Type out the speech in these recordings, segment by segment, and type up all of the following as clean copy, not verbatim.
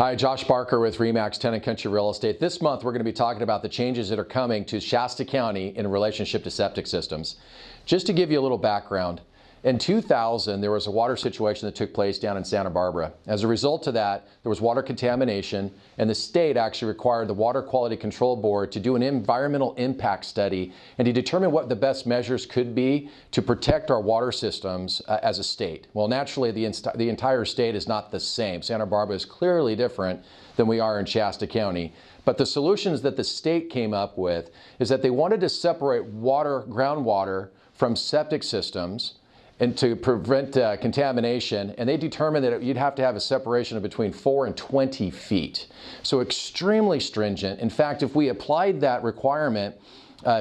Hi, Josh Barker with RE/MAX Tenant Country Real Estate. This month we're going to be talking about the changes that are coming to Shasta County in relationship to septic systems. Just to give you a little background, in 2000 there was a water situation that took place down in Santa Barbara. As a result of that, there was water contamination, and the state actually required the Water Quality Control Board to do an environmental impact study and to determine what the best measures could be to protect our water systems as a state. Well, naturally the entire state is not the same. Santa Barbara is clearly different than we are in Shasta County. But the solutions that the state came up with is that they wanted to separate groundwater from septic systems and to prevent contamination, and they determined that you'd have to have a separation of between 4 and 20 feet. So extremely stringent. In fact, if we applied that requirement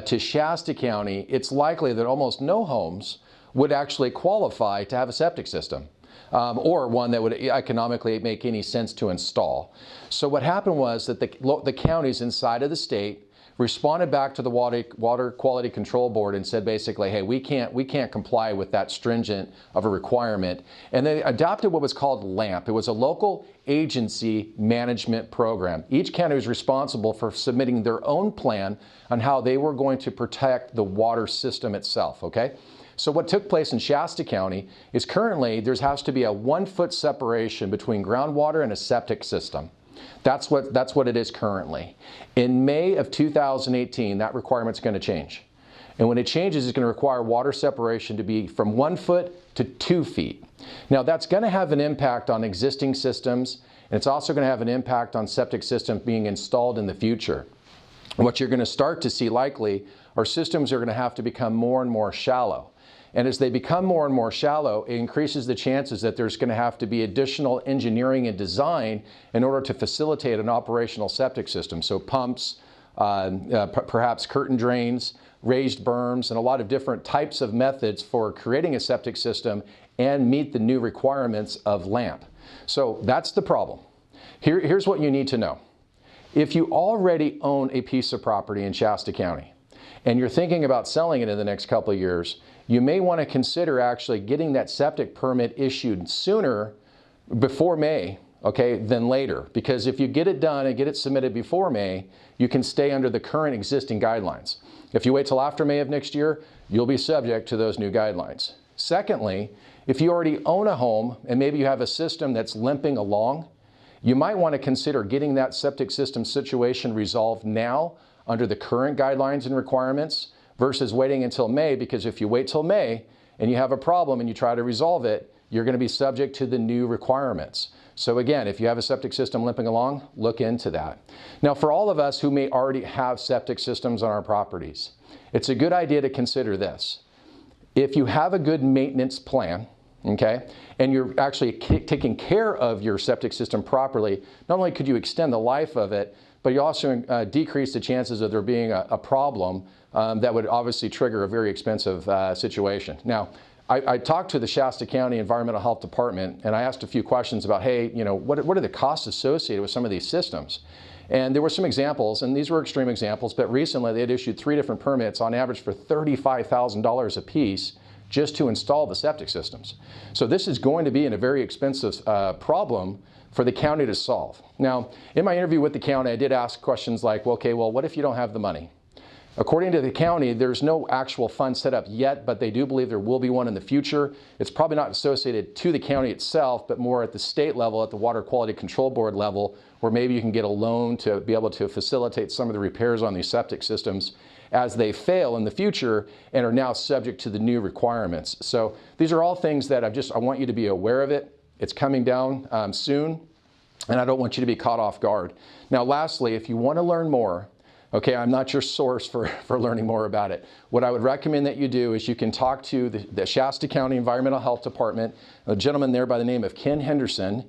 to Shasta County, it's likely that almost no homes would actually qualify to have a septic system. Or one that would economically make any sense to install. So what happened was that the counties inside of the state responded back to the Water Quality Control Board and said basically, hey, we can't comply with that stringent of a requirement. And they adopted what was called LAMP. It was a local agency management program. Each county was responsible for submitting their own plan on how they were going to protect the water system itself, okay? So what took place in Shasta County is currently there has to be a 1-foot separation between groundwater and a septic system. That's what it is currently. In May of 2018, that requirement's going to change. And when it changes, it's going to require water separation to be from 1 foot to 2 feet. Now that's going to have an impact on existing systems, and it's also going to have an impact on septic systems being installed in the future. And what you're going to start to see likely are systems are going to have to become more and more shallow. And as they become more and more shallow, it increases the chances that there's going to have to be additional engineering and design in order to facilitate an operational septic system. So pumps, perhaps curtain drains, raised berms, and a lot of different types of methods for creating a septic system and meet the new requirements of LAMP. So that's the problem. Here's what you need to know. If you already own a piece of property in Shasta County and you're thinking about selling it in the next couple of years, you may want to consider actually getting that septic permit issued sooner, before May, okay, than later. Because if you get it done and get it submitted before May, you can stay under the current existing guidelines. If you wait till after May of next year, you'll be subject to those new guidelines. Secondly, if you already own a home and maybe you have a system that's limping along, you might want to consider getting that septic system situation resolved now under the current guidelines and requirements versus waiting until May, because if you wait till May and you have a problem and you try to resolve it, you're going to be subject to the new requirements. So again, if you have a septic system limping along, look into that. Now, for all of us who may already have septic systems on our properties, it's a good idea to consider this. If you have a good maintenance plan, okay, and you're actually taking care of your septic system properly, not only could you extend the life of it, but you also decrease the chances of there being a problem that would obviously trigger a very expensive situation. Now, I talked to the Shasta County Environmental Health Department, and I asked a few questions about, hey, you know, what are the costs associated with some of these systems? And there were some examples, and these were extreme examples, but recently they had issued 3 different permits on average for $35,000 a piece just to install the septic systems. So this is going to be a very expensive problem for the county to solve. Now, in my interview with the county, I did ask questions like, well, okay, well, what if you don't have the money? According to the county, there's no actual fund set up yet, but they do believe there will be one in the future. It's probably not associated to the county itself, but more at the state level, at the Water Quality Control Board level, where maybe you can get a loan to be able to facilitate some of the repairs on these septic systems as they fail in the future and are now subject to the new requirements. So these are all things that I want you to be aware of it. It's coming down soon, and I don't want you to be caught off guard. Now, lastly, if you want to learn more, okay, I'm not your source for learning more about it. What I would recommend that you do is you can talk to the Shasta County Environmental Health Department, a gentleman there by the name of Ken Henderson.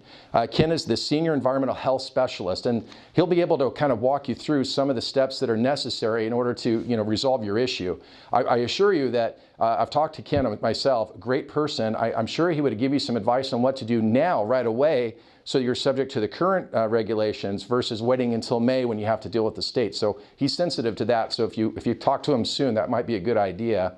Ken is the Senior Environmental Health Specialist, and he'll be able to kind of walk you through some of the steps that are necessary in order to, you know, resolve your issue. I assure you that I've talked to Ken myself, great person. I'm sure he would give you some advice on what to do now, right away, so you're subject to the current regulations versus waiting until May when you have to deal with the state. So he's sensitive to that. So if you talk to him soon, that might be a good idea.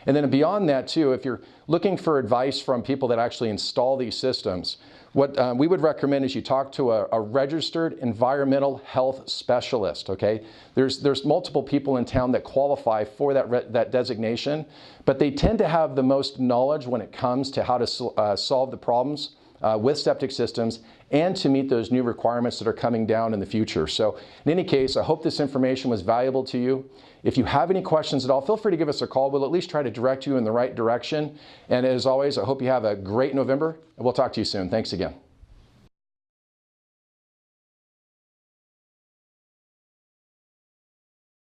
And then beyond that too, if you're looking for advice from people that actually install these systems, what we would recommend is you talk to a registered environmental health specialist, okay? There's multiple people in town that qualify for that designation, but they tend to have the most knowledge when it comes to how to solve the problems with septic systems and to meet those new requirements that are coming down in the future. So in any case, I hope this information was valuable to you. If you have any questions at all, feel free to give us a call. We'll at least try to direct you in the right direction. And as always, I hope you have a great November, and we'll talk to you soon. Thanks again.